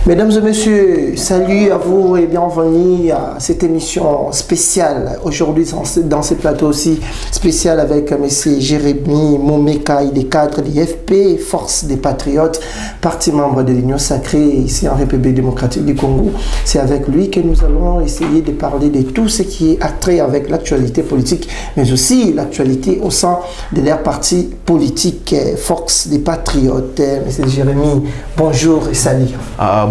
Mesdames et messieurs, salut à vous et bienvenue à cette émission spéciale. Aujourd'hui, dans ce plateau aussi spécial avec M. Jérémy Momeka, il est cadre de l'IFP, Force des Patriotes, parti membre de l'Union Sacrée ici en République démocratique du Congo. C'est avec lui que nous allons essayer de parler de tout ce qui est attrait avec l'actualité politique, mais aussi l'actualité au sein de leur parti politique, Force des Patriotes. M. Jérémy, bonjour et salut.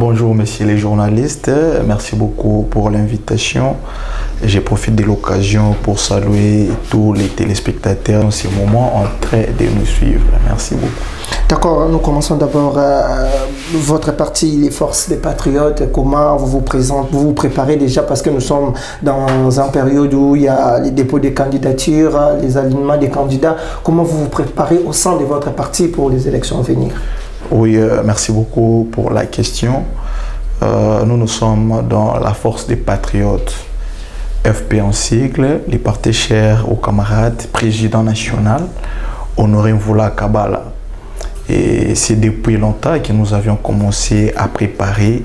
Bonjour messieurs les journalistes, merci beaucoup pour l'invitation. Je profite de l'occasion pour saluer tous les téléspectateurs en ce moment en train de nous suivre. Merci beaucoup. D'accord, nous commençons d'abord votre parti, les Forces des Patriotes. Comment vous vous présentez, vous vous préparez déjà parce que nous sommes dans une période où il y a les dépôts des candidatures, les alignements des candidats. Comment vous vous préparez au sein de votre parti pour les élections à venir? Oui, merci beaucoup pour la question. Nous sommes dans la Force des Patriotes, FP en sigle, les partis chers aux camarades, président national, Honoré Mvula Kabala. Et c'est depuis longtemps que nous avions commencé à préparer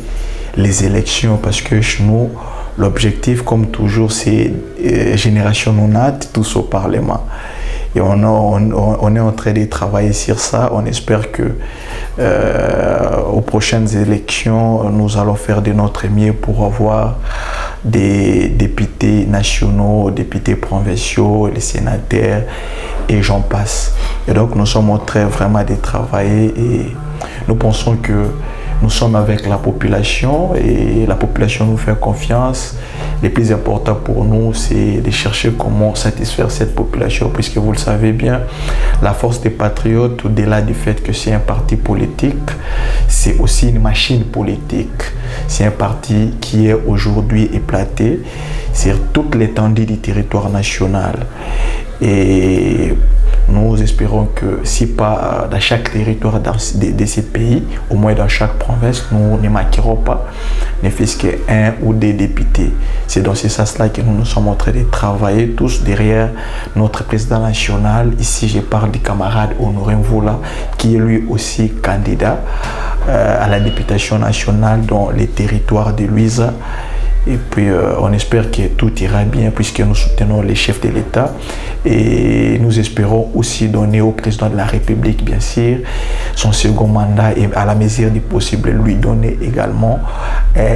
les élections parce que chez nous, l'objectif, comme toujours, c'est génération non-nate, tous au Parlement. Et on est en train de travailler sur ça. On espère que aux prochaines élections, nous allons faire de notre mieux pour avoir des députés nationaux, députés provinciaux, les sénateurs et j'en passe. Et donc nous sommes en train vraiment de travailler et nous pensons que nous sommes avec la population et la population nous fait confiance. Le plus important pour nous, c'est de chercher comment satisfaire cette population, puisque vous le savez bien, la Force des Patriotes, au-delà du fait que c'est un parti politique, c'est aussi une machine politique. C'est un parti qui est aujourd'hui éclaté sur toute l'étendue du territoire national. Et nous espérons que si pas dans chaque territoire de ces pays, au moins dans chaque province, nous ne manquerons pas, ne fût-ce qu'un ou des députés. C'est dans ce sens-là que nous sommes en train de travailler tous derrière notre président national. Ici, je parle du camarade Honoré Mvula, qui est lui aussi candidat à la députation nationale dans les territoires de Luisa. Et puis, on espère que tout ira bien puisque nous soutenons les chefs de l'État. Et nous espérons aussi donner au président de la République, bien sûr, son second mandat et à la mesure du possible, lui donner également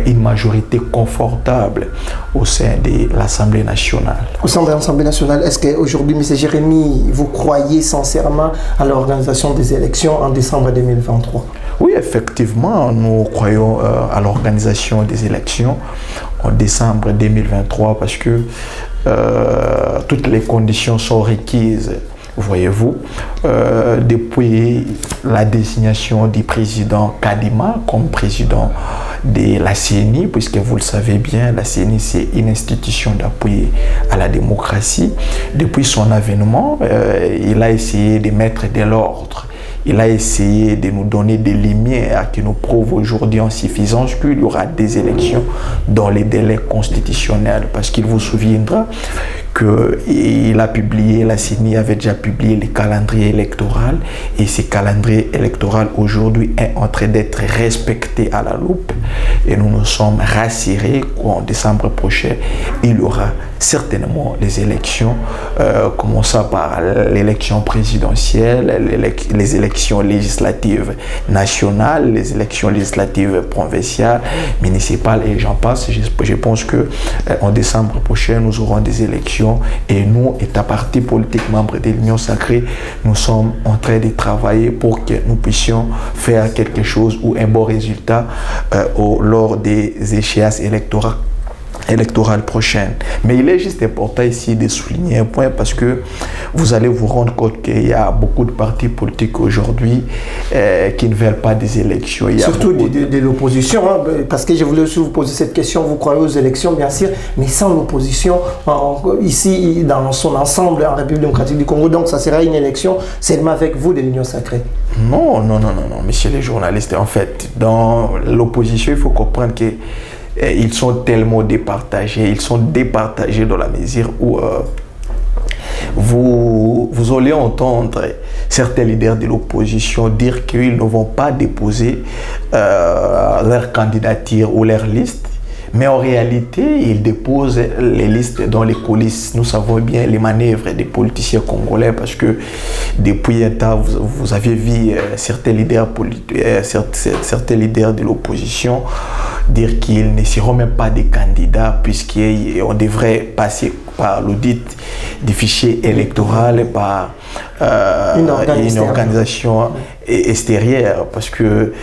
une majorité confortable au sein de l'Assemblée nationale. Au sein de l'Assemblée nationale, est-ce qu'aujourd'hui, M. Jérémy, vous croyez sincèrement à l'organisation des élections en décembre 2023? Oui, effectivement, nous croyons à l'organisation des élections en décembre 2023 parce que toutes les conditions sont requises, voyez-vous, depuis la désignation du président Kadima comme président de la CENI, puisque vous le savez bien, la CENI c'est une institution d'appui à la démocratie. Depuis son avènement, il a essayé de mettre de l'ordre. Il a essayé de nous donner des lumières qui nous prouvent aujourd'hui en suffisance qu'il y aura des élections dans les délais constitutionnels. Parce qu'il vous souviendra qu'il a publié, la CENI avait déjà publié le calendrier électoral et ce calendrier électoral aujourd'hui est en train d'être respecté à la loupe et nous nous sommes rassurés qu'en décembre prochain il y aura certainement les élections, commençant par l'élection présidentielle, les élections législatives nationales, les élections législatives provinciales, municipales et j'en passe. Je pense que en décembre prochain nous aurons des élections et nous, état parti politique membre de l'Union Sacrée, nous sommes en train de travailler pour que nous puissions faire quelque chose ou un bon résultat lors des échéances électorale prochaine. Mais il est juste important ici de souligner un point parce que vous allez vous rendre compte qu'il y a beaucoup de partis politiques aujourd'hui qui ne veulent pas des élections. Surtout de l'opposition, hein, parce que je voulais aussi vous poser cette question. Vous croyez aux élections, bien sûr, mais sans l'opposition, ici, dans son ensemble, en République démocratique du Congo, donc ça sera une élection seulement avec vous de l'Union Sacrée. Non, messieurs les journalistes. En fait, dans l'opposition, il faut comprendre que ils sont tellement départagés, ils sont départagés dans la mesure où vous allez entendre certains leaders de l'opposition dire qu'ils ne vont pas déposer leur candidature ou leur liste. Mais en réalité, ils déposent les listes dans les coulisses. Nous savons bien les manœuvres des politiciens congolais parce que depuis un temps, vous avez vu certains leaders de l'opposition dire qu'ils ne seront même pas des candidats puisqu'on devrait passer par l'audit du fichier électoral, par une organisation extérieure parce que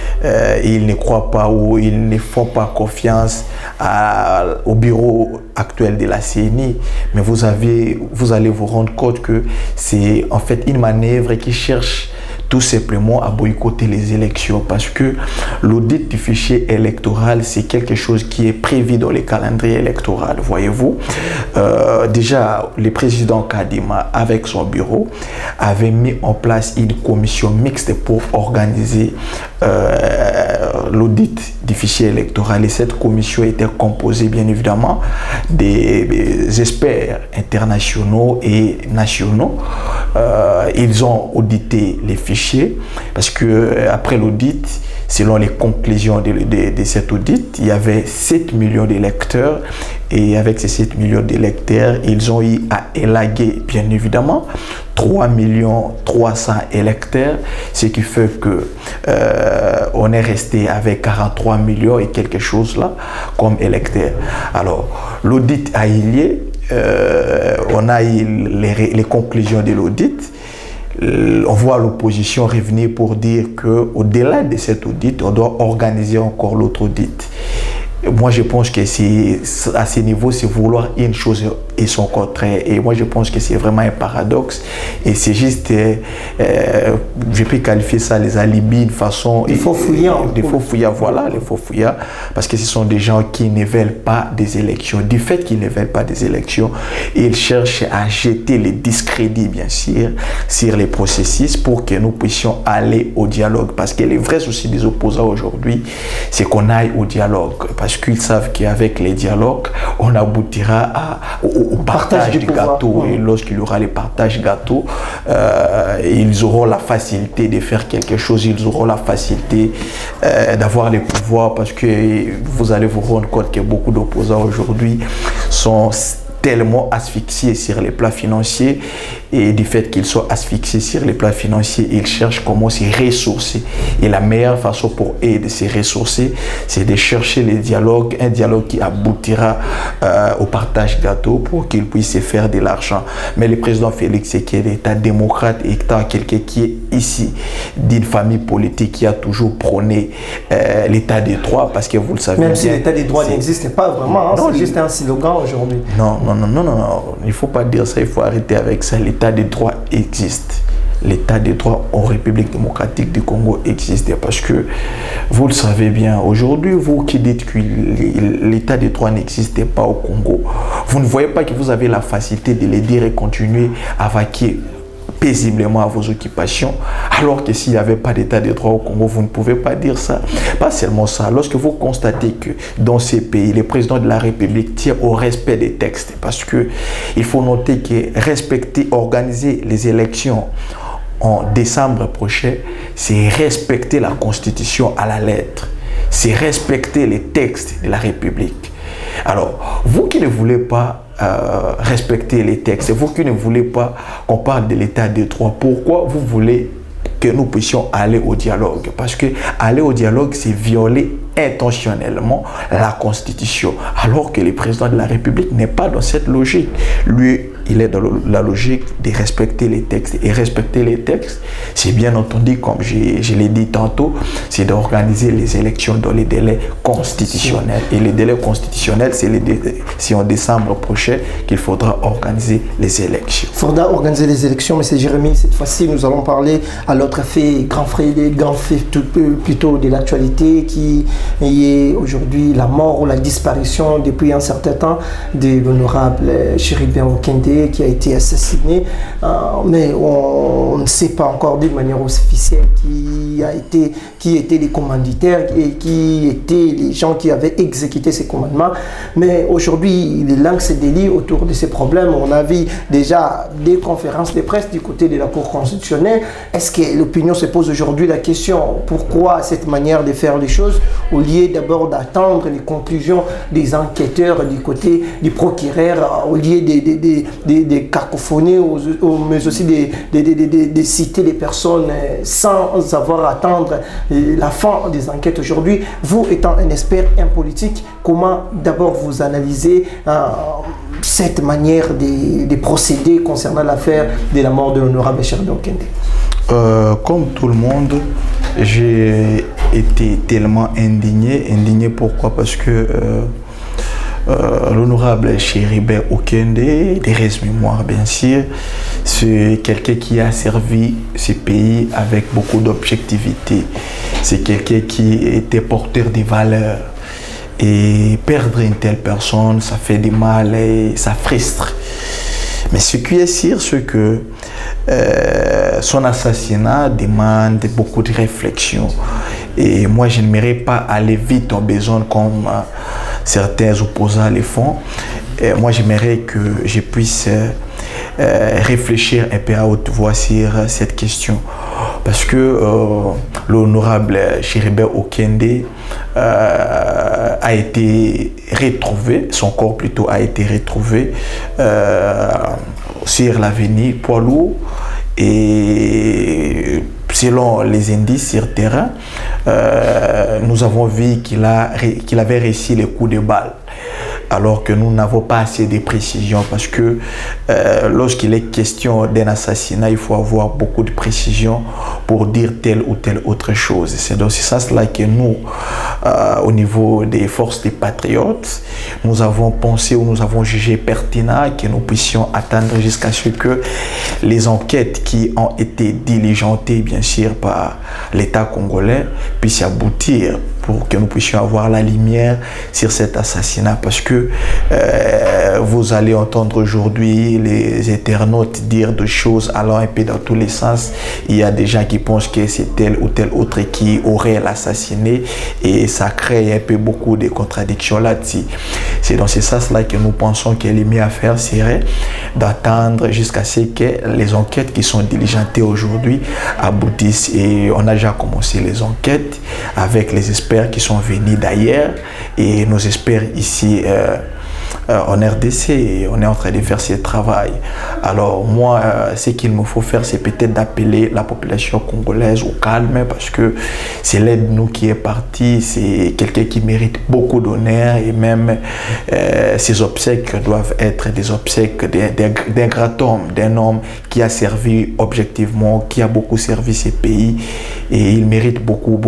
ils ne croient pas ou ils ne font pas confiance au bureau actuel de la CENI. Mais vous allez vous rendre compte que c'est en fait une manœuvre qui cherche tout simplement à boycotter les élections parce que l'audit du fichier électoral, c'est quelque chose qui est prévu dans les calendriers électoraux, voyez-vous. Déjà, le président Kadima, avec son bureau, avait mis en place une commission mixte pour organiser l'audit du fichier électoral. Et cette commission était composée, bien évidemment, des experts internationaux et nationaux. Ils ont audité les fichiers parce que après l'audit, selon les conclusions de cet audit, il y avait 7 millions d'électeurs et avec ces 7 millions d'électeurs, ils ont eu à élaguer bien évidemment 3 300 000 électeurs, ce qui fait que on est resté avec 43 millions et quelque chose là comme électeurs. Alors l'audit a eu lieu, on a eu les conclusions de l'audit. On voit l'opposition revenir pour dire qu'au-delà de cet audit, on doit organiser encore l'autre audit. Moi, je pense que à ce niveau, c'est vouloir une chose et son contraire. Et moi, je pense que c'est vraiment un paradoxe. Et c'est juste, je peux qualifier ça les alibis de façon... Il faut fouiller. Il faut fouiller, voilà, il faut fouiller. Parce que ce sont des gens qui ne veulent pas des élections. Du fait qu'ils ne veulent pas des élections, ils cherchent à jeter les discrédits, bien sûr, sur les processus pour que nous puissions aller au dialogue. Parce que les vrais soucis des opposants aujourd'hui, c'est qu'on aille au dialogue. Parce qu'ils savent qu'avec les dialogues, on aboutira au partage du gâteau. Et lorsqu'il y aura le partage gâteau, ils auront la facilité de faire quelque chose, ils auront la facilité d'avoir les pouvoirs parce que vous allez vous rendre compte que beaucoup d'opposants aujourd'hui sont tellement asphyxiés sur les plans financiers et du fait qu'ils soient asphyxiés sur les plans financiers, ils cherchent comment se ressourcer. Et la meilleure façon pour eux de se ressourcer, c'est de chercher les dialogues, un dialogue qui aboutira au partage gâteau pour qu'ils puissent se faire de l'argent. Mais le président Félix Tshisekedi est un démocrate et étant quelqu'un qui est ici d'une famille politique qui a toujours prôné l'état des droits parce que vous le savez. Même si l'état des droits n'existe pas vraiment, hein, c'est juste un slogan aujourd'hui. Non, il ne faut pas dire ça, il faut arrêter avec ça. L'état des droits existe. L'état des droits en République démocratique du Congo existe parce que vous le savez bien, aujourd'hui, vous qui dites que l'état des droits n'existait pas au Congo, vous ne voyez pas que vous avez la facilité de le dire et continuer à vaquer paisiblement à vos occupations, alors que s'il n'y avait pas d'état de droit au Congo, vous ne pouvez pas dire ça. Pas seulement ça, lorsque vous constatez que dans ces pays, le président de la République tient au respect des textes, parce que il faut noter que respecter, organiser les élections en décembre prochain, c'est respecter la Constitution à la lettre, c'est respecter les textes de la République. Alors, vous qui ne voulez pas respecter les textes, vous qui ne voulez pas qu'on parle de l'état de droit, pourquoi vous voulez que nous puissions aller au dialogue? Parce que aller au dialogue, c'est violer intentionnellement la Constitution, alors que le président de la République n'est pas dans cette logique. Lui, il est dans la logique de respecter les textes. Et respecter les textes, c'est bien entendu, comme je l'ai dit tantôt, c'est d'organiser les élections dans les délais constitutionnels. Et les délais constitutionnels, c'est en décembre prochain qu'il faudra organiser les élections. Il faudra organiser les élections, mais c'est Jérémy, cette fois-ci, nous allons parler à l'autre fait, grand fait plutôt de l'actualité qui est aujourd'hui la mort ou la disparition depuis un certain temps de l'honorable Chéribin Okende, Congolais qui a été assassiné, mais on ne sait pas encore de manière officielle qui étaient les commanditaires et qui étaient les gens qui avaient exécuté ces commandements. Mais aujourd'hui, il lance des délits autour de ces problèmes. On a vu déjà des conférences de presse du côté de la Cour constitutionnelle. Est-ce que l'opinion se pose aujourd'hui la question, pourquoi cette manière de faire les choses, au lieu d'abord d'attendre les conclusions des enquêteurs du côté du procureur, au lieu de cacophonies, mais aussi de citer les personnes sans avoir à attendre la fin des enquêtes aujourd'hui. Vous étant un expert, un politique, comment d'abord vous analysez cette manière de procéder concernant l'affaire de la mort de l'honorable Chéribé Okende? Comme tout le monde, j'ai été tellement indigné. Pourquoi? Parce que l'honorable Chéribé Okende, des restes mémoire bien sûr, c'est quelqu'un qui a servi ce pays avec beaucoup d'objectivité. C'est quelqu'un qui était porteur des valeurs. Et perdre une telle personne, ça fait du mal et ça frustre. Mais ce qui est sûr, c'est que son assassinat demande beaucoup de réflexion. Et moi, je n'aimerais pas aller vite en besoin comme certains opposants le font. Et moi, j'aimerais que je puisse réfléchir un peu à haute voix sur cette question. Parce que l'honorable Chéribé Okende a été retrouvé, son corps plutôt a été retrouvé sur l'avenue Poiloux, et selon les indices sur terrain, nous avons vu qu'il avait reçu les coups de balle. Alors que nous n'avons pas assez de précisions, parce que lorsqu'il est question d'un assassinat, il faut avoir beaucoup de précisions pour dire telle ou telle autre chose. C'est donc ça cela que nous, au niveau des forces des patriotes, nous avons pensé ou nous avons jugé pertinent que nous puissions attendre jusqu'à ce que les enquêtes qui ont été diligentées, bien sûr, par l'État congolais puissent aboutir, pour que nous puissions avoir la lumière sur cet assassinat. Parce que vous allez entendre aujourd'hui les internautes dire des choses allant un peu dans tous les sens. Il y a des gens qui pensent que c'est tel ou tel autre qui aurait l'assassiné, et ça crée un peu beaucoup de contradictions là-dessus. C'est dans ce sens-là que nous pensons que le mieux à faire serait d'attendre jusqu'à ce que les enquêtes qui sont diligentées aujourd'hui aboutissent. Et on a déjà commencé les enquêtes avec les experts qui sont venus d'ailleurs, et nos experts ici en RDC, et on est en train de faire ce travail. Alors moi, ce qu'il me faut faire, c'est peut-être d'appeler la population congolaise au calme, parce que c'est l'aide nous qui est parti, c'est quelqu'un qui mérite beaucoup d'honneur, et même ses obsèques doivent être des obsèques d'un grand homme, d'un homme qui a servi objectivement, qui a beaucoup servi ses pays, et il mérite beaucoup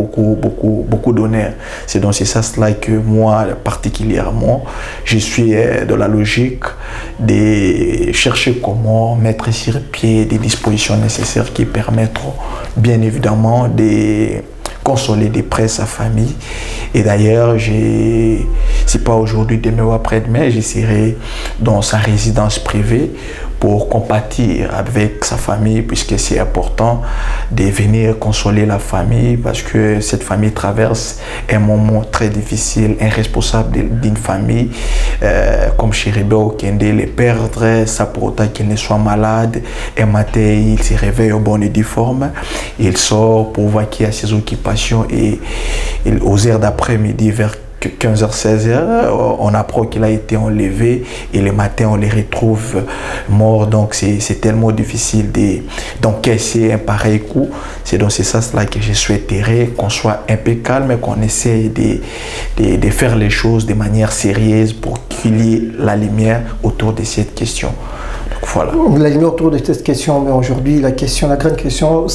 d'honneur. C'est dans ce sens-là que moi, particulièrement, je suis de la logique de chercher comment mettre sur pied des dispositions nécessaires qui permettront bien évidemment de consoler de près sa famille. Et d'ailleurs, c'est pas aujourd'hui, demain ou après-demain, je serai dans sa résidence privée pour compatir avec sa famille, puisque c'est important de venir consoler la famille, parce que cette famille traverse un moment très difficile. Un responsable d'une famille comme Chéribé Okende, les perdre, ça pour autant qu'il ne soit malade. Un matin, il se réveille au bon et due forme, il sort pour vaquer à ses occupations, et aux heures d'après-midi, vers 15h, 16h, on apprend qu'il a été enlevé, et le matin on les retrouve morts. Donc c'est tellement difficile d'encaisser un pareil coup. C'est dans ce sens-là que je souhaiterais qu'on soit un peu calme, qu'on essaye de faire les choses de manière sérieuse pour qu'il y ait la lumière autour de cette question. Voilà. La lumière autour de cette question, mais aujourd'hui, la grande question,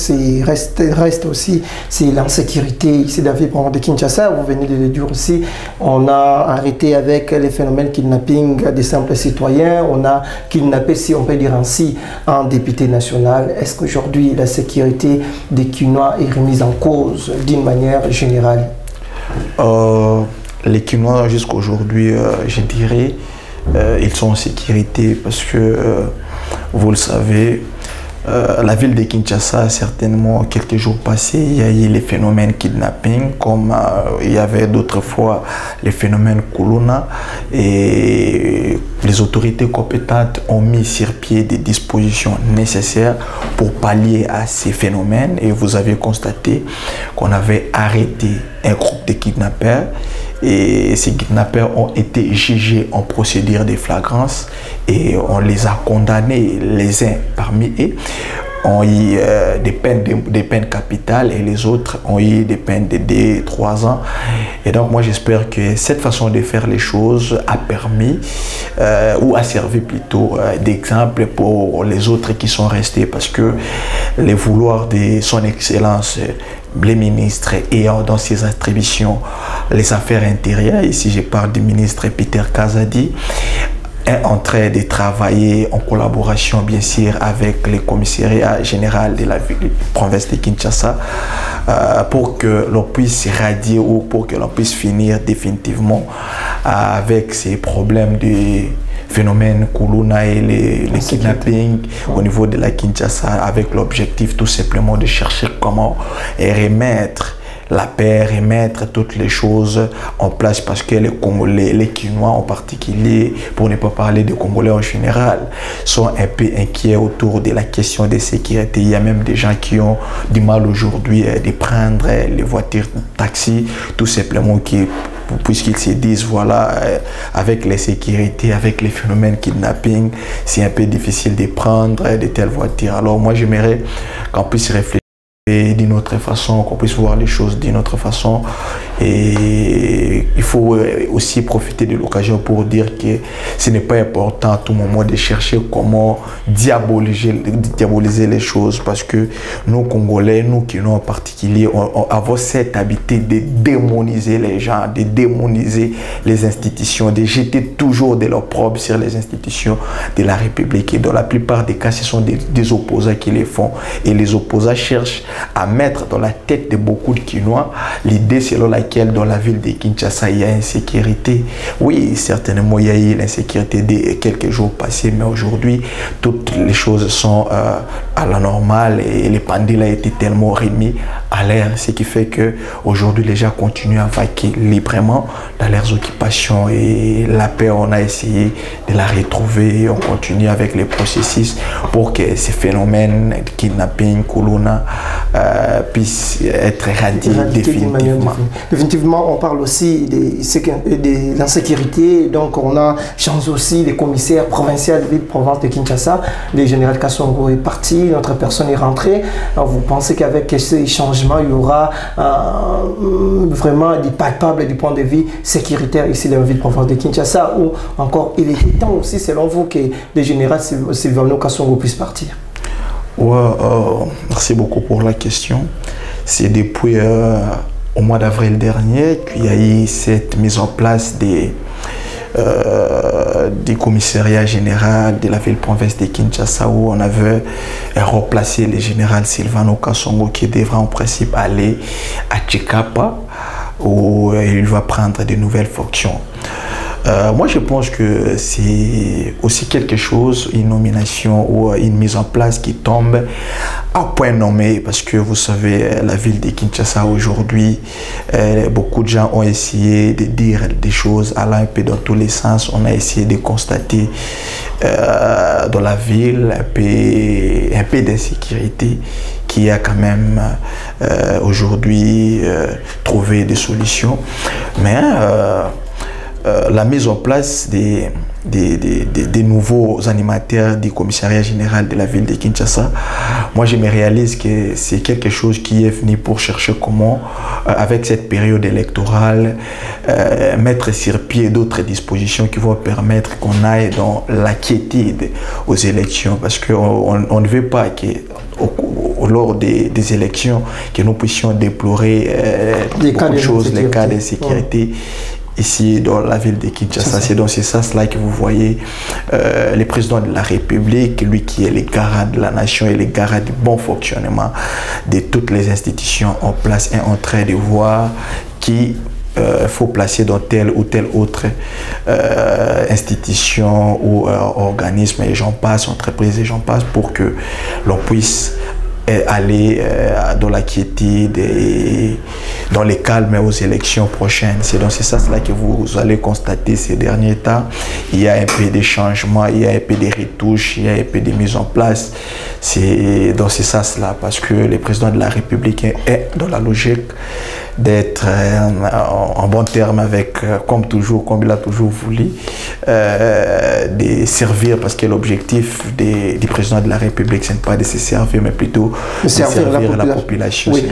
reste aussi, c'est l'insécurité. Ici, David, de Kinshasa, vous venez de le dire aussi, on a arrêté avec les phénomènes kidnapping des simples citoyens, on a kidnappé, si on peut dire ainsi, un député national. Est-ce qu'aujourd'hui, la sécurité des Kinois est remise en cause d'une manière générale? Les Kinois, jusqu'à aujourd'hui, je dirais, ils sont en sécurité, parce que vous le savez, la ville de Kinshasa, certainement, quelques jours passés, il y a eu les phénomènes kidnapping, comme il y avait d'autres fois les phénomènes Kuluna, et les autorités compétentes ont mis sur pied des dispositions nécessaires pour pallier à ces phénomènes. Et vous avez constaté qu'on avait arrêté un groupe de kidnappeurs. Et ces kidnappeurs ont été jugés en procédure de flagrance et on les a condamnés, les uns parmi eux ont eu des peines capitales et les autres ont eu des peines de 2-3 ans. Et donc moi j'espère que cette façon de faire les choses a permis ou a servi plutôt d'exemple pour les autres qui sont restés, parce que les vouloirs de son excellence les ministres ayant dans ses attributions les affaires intérieures, ici je parle du ministre Peter Kazadi, est en train de travailler en collaboration bien sûr avec le commissariat général de la province de Kinshasa pour que l'on puisse radier ou pour que l'on puisse finir définitivement avec ces problèmes de phénomène Kuluna et les kidnappings au niveau de la Kinshasa, avec l'objectif tout simplement de chercher comment remettre la paix, remettre toutes les choses en place, parce que les Congolais, les Kinois en particulier, pour ne pas parler des Congolais en général, sont un peu inquiets autour de la question de sécurité. Il y a même des gens qui ont du mal aujourd'hui de prendre les voitures taxi, tout simplement puisqu'ils se disent, voilà, avec les sécurités, avec les phénomènes kidnapping, c'est un peu difficile de prendre de telles voitures. Alors moi, j'aimerais qu'on puisse réfléchir d'une autre façon, qu'on puisse voir les choses d'une autre façon. Et il faut aussi profiter de l'occasion pour dire que ce n'est pas important à tout moment de chercher comment diaboliser les choses, parce que nous Congolais, nous qui nous en particulier, avons cette habitude de démoniser les gens, de démoniser les institutions, de jeter toujours de l'opprobre sur les institutions de la République. Et dans la plupart des cas, ce sont des opposants qui les font. Et les opposants cherchent à mettre dans la tête de beaucoup de Kinois l'idée selon laquelle dans la ville de Kinshasa il y a insécurité. Oui, certainement il y a eu l'insécurité de quelques jours passés, mais aujourd'hui toutes les choses sont à la normale et les pendules a été tellement remis à l'air, ce qui fait que aujourd'hui les gens continuent à vaquer librement dans leurs occupations, et la paix, on a essayé de la retrouver et on continue avec les processus pour que ces phénomènes de kidnapping, Kuluna puissent être éradiqués définitivement. Définitivement, on parle aussi de l'insécurité, donc on a changé aussi les commissaires provinciaux de ville-province de Kinshasa. Le général Kassongo est parti, notre personne est rentrée. Alors, vous pensez qu'avec ces changements, il y aura vraiment des palpables du point de vue sécuritaire ici dans la ville-province de Kinshasa, ou encore il est temps aussi, selon vous, que le général Silvano Kassongo puisse partir? Ouais, merci beaucoup pour la question. C'est depuis au mois d'avril dernier qu'il y a eu cette mise en place des commissariats généraux de la ville-province de Kinshasa, où on avait replacé le général Silvano Kassongo, qui devra en principe aller à Tchikapa, où il va prendre de nouvelles fonctions. Moi, je pense que c'est aussi quelque chose, une nomination ou une mise en place qui tombe à point nommé, parce que vous savez, la ville de Kinshasa aujourd'hui, beaucoup de gens ont essayé de dire des choses allant un peu dans tous les sens. On a essayé de constater dans la ville un peu d'insécurité, qui a quand même aujourd'hui trouvé des solutions. Mais la mise en place des nouveaux animateurs du commissariat général de la ville de Kinshasa, moi je me réalise que c'est quelque chose qui est venu pour chercher comment, avec cette période électorale, mettre sur pied d'autres dispositions qui vont permettre qu'on aille dans la quiétude aux élections, parce qu'on ne veut pas que lors des élections que nous puissions déplorer beaucoup de choses, les cas d'insécurité. Ici dans la ville de Kinshasa, c'est dans ce sens-là que vous voyez le président de la République, lui qui est le garant de la nation et le garant du bon fonctionnement de toutes les institutions en place, est en train de voir qui faut placer dans telle ou telle autre institution ou organisme, et j'en passe, entreprise, et j'en passe, pour que l'on puisse aller dans la quiétude et dans les calmes aux élections prochaines. C'est dans ce sens-là que vous allez constater ces derniers temps, il y a un peu de changements, il y a un peu de retouches, il y a un peu de mise en place. C'est dans ce sens-là, parce que le président de la République est dans la logique d'être en bon terme avec, comme toujours, comme il a toujours voulu, de servir, parce que l'objectif du président de la République, ce n'est pas de se servir, mais plutôt de servir la population. Oui,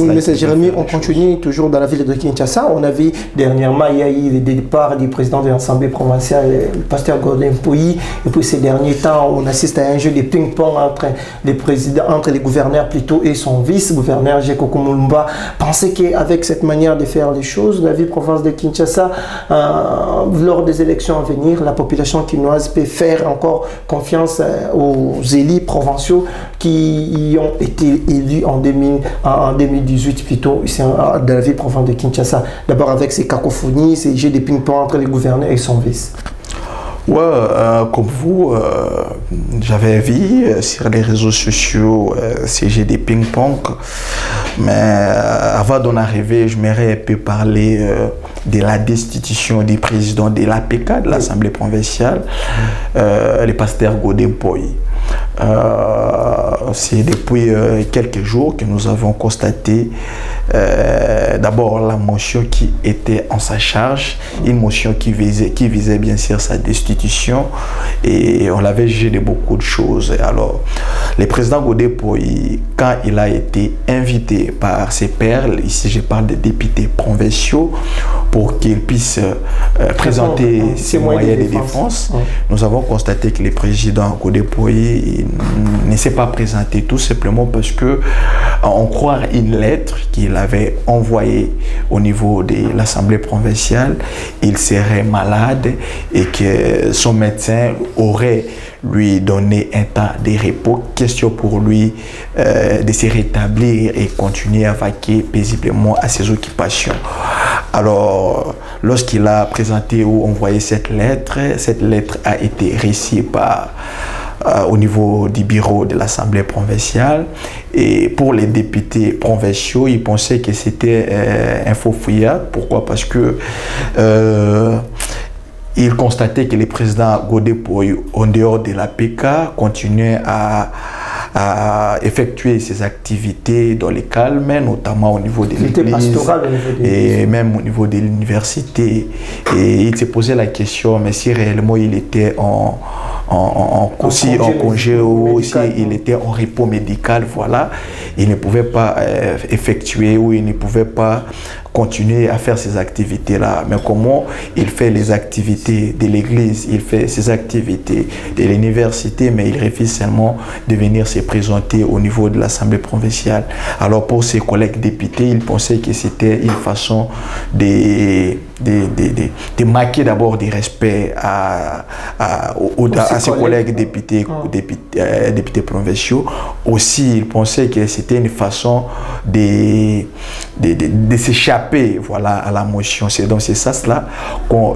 mais c'est Jérémy, on continue toujours dans la ville de Kinshasa. On a vu dernièrement, il y a eu le départ du président de l'Assemblée provinciale, le pasteur Gordon Pouilly, et puis ces derniers temps, on assiste à un jeu de ping-pong entre les présidents, entre les gouverneurs plutôt et son vice-gouverneur, Jeko Kumulumba. Pensez qu'avec cette manière de faire les choses, la ville-province de Kinshasa, lors des élections à venir, la population quinoise peut faire encore confiance aux élus provinciaux qui y ont été élus en 2018 plutôt, dans la ville-province de Kinshasa. D'abord avec ces cacophonies, ces jeux de ping-pong entre les gouverneurs et son vice. Ouais, comme vous, j'avais vu sur les réseaux sociaux ces jeux de ping-pong, mais avant d'en arriver, je m'aurais un peu parlé de la destitution du président de l'APK, de l'Assemblée provinciale, le pasteur Gordon Pouilly. C'est depuis quelques jours que nous avons constaté d'abord la motion qui était en sa charge, une motion qui visait bien sûr sa destitution, et on l'avait jugé de beaucoup de choses. Alors, le président Gordon Pouilly, quand il a été invité par ses pairs, ici je parle des députés provinciaux, pour qu'il puisse présenter ses moyens de défense, nous avons constaté que le président Gordon Pouilly ne s'est pas présenté, tout simplement parce que on croit une lettre qu'il avait envoyée au niveau de l'Assemblée provinciale, il serait malade et que son médecin aurait lui donné un temps de repos, question pour lui de se rétablir et continuer à vaquer paisiblement à ses occupations. Alors, lorsqu'il a présenté ou envoyé cette lettre a été reçue au niveau du bureau de l'Assemblée provinciale, et pour les députés provinciaux, ils pensaient que c'était un faux fuyard. Pourquoi? Parce que ils constataient que le président Gordon Pouilly, en dehors de l'APK, continuait à effectuer ses activités dans les calmes, notamment au niveau de l'église et même au niveau de l'université. Et il s'est posé la question, mais si réellement il était en congé ou si il était en repos médical, voilà, il ne pouvait pas effectuer ou il ne pouvait pas continuer à faire ces activités-là. Mais comment il fait les activités de l'église, il fait ses activités de l'université, mais il refuse seulement de venir se présenter au niveau de l'Assemblée provinciale. Alors pour ses collègues députés, ils pensaient que c'était une façon de marquer d'abord du respect à ses collègues députés provinciaux. Aussi, ils pensaient que c'était une façon de s'échapper, voilà, à la motion. C'est dans ce sens-là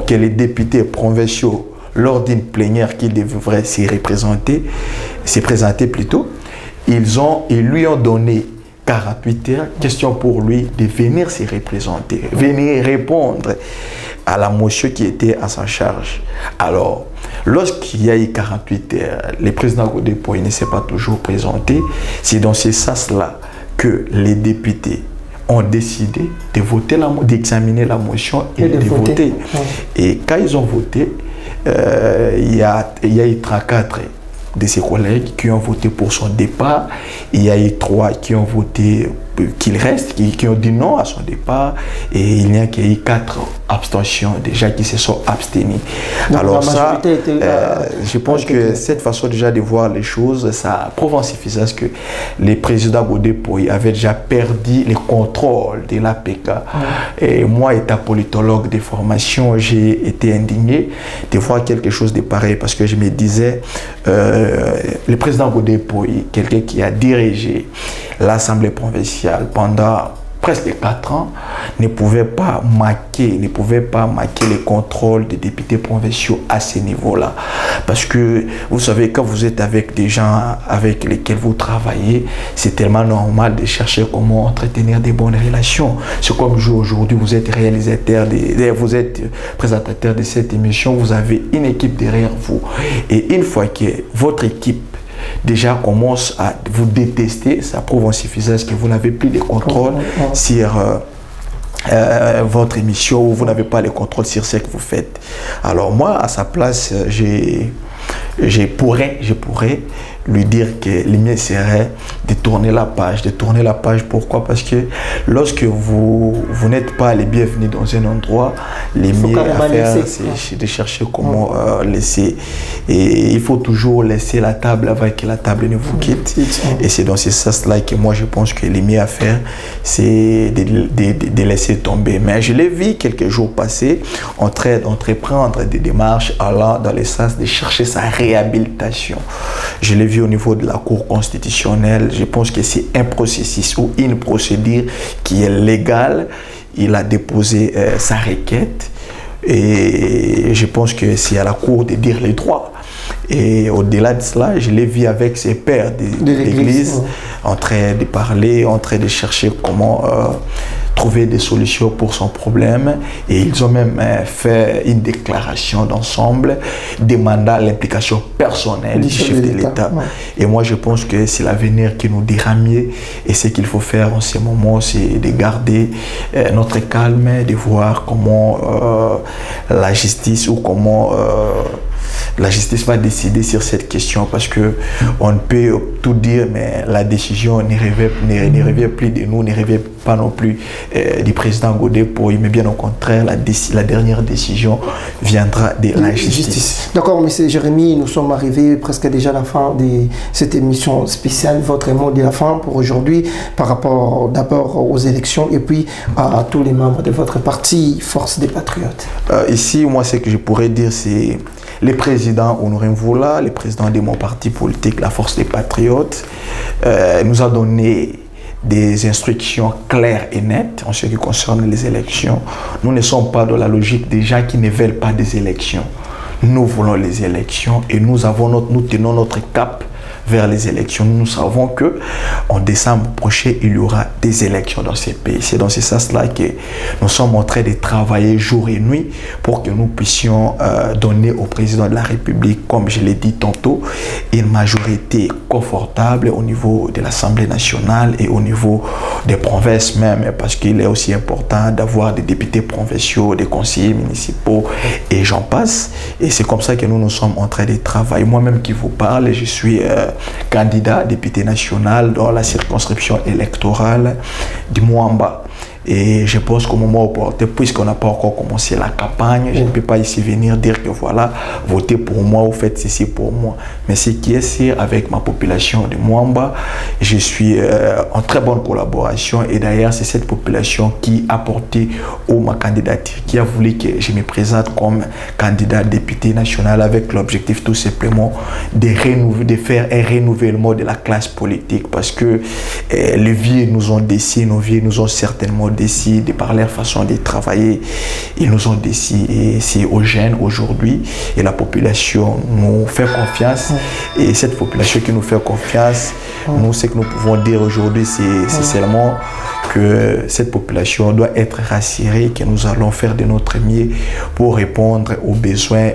que les députés provinciaux, lors d'une plénière qu'ils devraient se présenter plutôt, ils lui ont donné 48 heures, question pour lui de venir se représenter, venir répondre à la motion qui était à sa charge. Alors, lorsqu'il y a eu 48 heures, le président Gordon Pouilly ne s'est pas toujours présenté. C'est dans ce sens-là que les députés ont décidé de voter, d'examiner la motion et de voter. Et quand ils ont voté, il y a eu 34 de ses collègues qui ont voté pour son départ. Il y a eu 3 qui ont voté qu'il reste, qui ont dit non à son départ, et il n'y a eu 4 abstentions déjà qui se sont abstenus. Donc, alors ça, je pense que cette façon déjà de voir les choses, ça prouve en suffisance que le président Gordon Pouilly avait déjà perdu le contrôle de l'APK. Et moi, étant politologue de formation, j'ai été indigné de voir quelque chose de pareil, parce que je me disais, le président Gordon Pouilly, quelqu'un qui a dirigé l'Assemblée provinciale pendant presque 4 ans, ne pouvait pas marquer les contrôles des députés provinciaux à ce niveau-là. Parce que, vous savez, quand vous êtes avec des gens avec lesquels vous travaillez, c'est tellement normal de chercher comment entretenir des bonnes relations. C'est comme aujourd'hui, vous êtes réalisateur, vous êtes présentateur de cette émission, vous avez une équipe derrière vous. Et une fois que votre équipe déjà commence à vous détester, ça prouve en suffisance que vous n'avez plus de contrôle sur votre émission, ou vous n'avez pas le contrôle sur ce que vous faites. Alors moi, à sa place, je pourrais lui dire que le mieux serait de tourner la page. Pourquoi? Parce que lorsque vous n'êtes pas les bienvenus dans un endroit, le mieux à faire, c'est de chercher comment laisser. Et il faut toujours laisser la table avant que la table ne vous quitte. Et c'est dans ce sens-là que moi, je pense que le mieux à faire, c'est de laisser tomber. Mais je l'ai vu quelques jours passés en train d'entreprendre des démarches allant dans le sens de chercher sa réhabilitation. Je l'ai vu au niveau de la Cour constitutionnelle. Je pense que c'est un processus ou une procédure qui est légale. Il a déposé sa requête et je pense que c'est à la Cour de dire les droits. Et au-delà de cela, je l'ai vu avec ses pères de l'Église en train de parler, en train de chercher comment trouver des solutions pour son problème. Et ils ont même fait une déclaration d'ensemble demandant l'implication personnelle du chef de l'État. Et moi, je pense que c'est l'avenir qui nous dira mieux. Et ce qu'il faut faire en ce moment, c'est de garder notre calme, de voir comment la justice ou comment la justice va décider sur cette question, parce que on ne peut tout dire, mais la décision ne revient plus de nous, ne revient pas non plus du président Godé, mais bien au contraire, la dernière décision viendra de la justice. D'accord, M. Jérémy, nous sommes arrivés presque déjà à la fin de cette émission spéciale, votre mot de la fin pour aujourd'hui, par rapport d'abord aux élections et puis à tous les membres de votre parti, Force des Patriotes. Ici, moi, ce que je pourrais dire, c'est le président Honoré Mvula, le président de mon parti politique, la Force des Patriotes, nous a donné des instructions claires et nettes en ce qui concerne les élections. Nous ne sommes pas dans la logique des gens qui ne veulent pas des élections. Nous voulons les élections et nous tenons notre cap vers les élections. Nous savons que en décembre prochain, il y aura des élections dans ces pays. C'est dans ce sens-là que nous sommes en train de travailler jour et nuit pour que nous puissions donner au président de la République, comme je l'ai dit tantôt, une majorité confortable au niveau de l'Assemblée nationale et au niveau des provinces même, parce qu'il est aussi important d'avoir des députés provinciaux, des conseillers municipaux et j'en passe. Et c'est comme ça que nous sommes en train de travailler. Moi-même qui vous parle, je suis candidat député national dans la circonscription électorale du Mwamba. Et je pense qu'au moment opportun, puisqu'on n'a pas encore commencé la campagne, je ne peux pas ici venir dire que voilà, votez pour moi ou faites ceci pour moi. Mais ce qui est sûr, avec ma population de Mwamba, je suis en très bonne collaboration. Et d'ailleurs, c'est cette population qui a porté ma candidature, qui a voulu que je me présente comme candidat député national avec l'objectif tout simplement de faire un renouvellement de la classe politique. Parce que les vieux nous ont décidé, nos vieux nous ont certainement décidé par leur façon de travailler, ils nous ont décidé, et c'est aux jeunes aujourd'hui, et la population nous fait confiance, et cette population qui nous fait confiance, nous, ce que nous pouvons dire aujourd'hui, c'est seulement que cette population doit être rassurée, que nous allons faire de notre mieux pour répondre aux besoins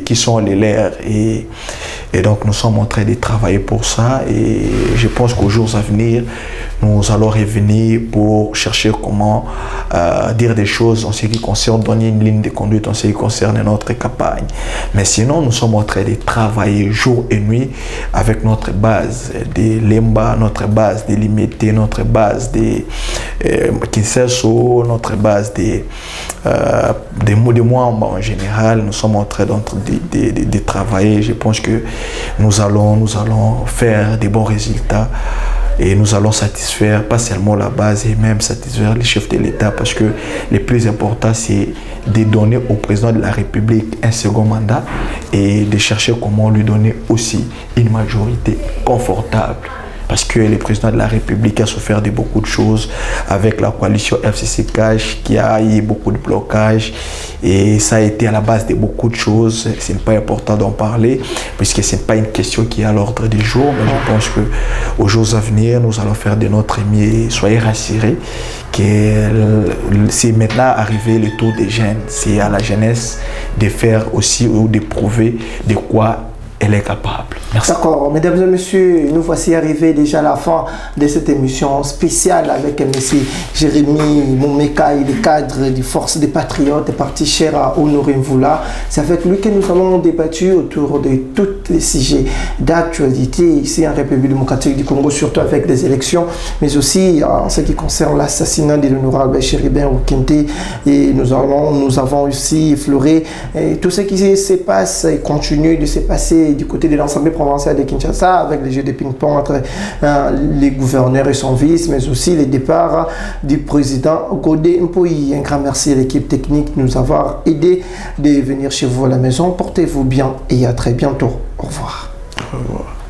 qui sont les leurs, et donc nous sommes en train de travailler pour ça, et je pense qu'aux jours à venir, nous allons revenir pour chercher comment dire des choses en ce qui concerne, donner une ligne de conduite en ce qui concerne notre campagne. Mais sinon, nous sommes en train de travailler jour et nuit avec notre base de Lemba, notre base de Limité, notre base de Kinshasa, notre base de Mwamba en général. Nous sommes en train de travailler. Je pense que nous allons faire des bons résultats. Et nous allons satisfaire pas seulement la base, et même satisfaire les chefs de l'État, parce que le plus important, c'est de donner au président de la République un second mandat et de chercher comment lui donner aussi une majorité confortable. parce que le président de la République a souffert de beaucoup de choses avec la coalition FCC Cash qui a eu beaucoup de blocages et ça a été à la base de beaucoup de choses. Ce n'est pas important d'en parler puisque ce n'est pas une question qui est à l'ordre du jour, mais je pense qu'aux jours à venir, nous allons faire de notre mieux. Soyez rassurés que c'est maintenant arrivé le tour des jeunes. C'est à la jeunesse de faire aussi ou de prouver de quoi elle est capable. Merci. D'accord, mesdames et messieurs, nous voici arrivés déjà à la fin de cette émission spéciale avec M. Jérémy Momeka, il est cadre du Force des Patriotes, parti cher à Honoré Mvula. C'est avec lui que nous allons débattu autour de tous les sujets d'actualité ici en République démocratique du Congo, surtout avec des élections, mais aussi en ce qui concerne l'assassinat de l'honorable Chéribin Okente. Et nous avons aussi effleuré tout ce qui se passe et continue de se passer du côté de l'Assemblée provinciale de Kinshasa avec les jeux de ping-pong entre les gouverneurs et son vice, mais aussi le départ du président Godé Mpoyi. Un grand merci à l'équipe technique de nous avoir aidé de venir chez vous à la maison. Portez-vous bien et à très bientôt. Au revoir. Au revoir.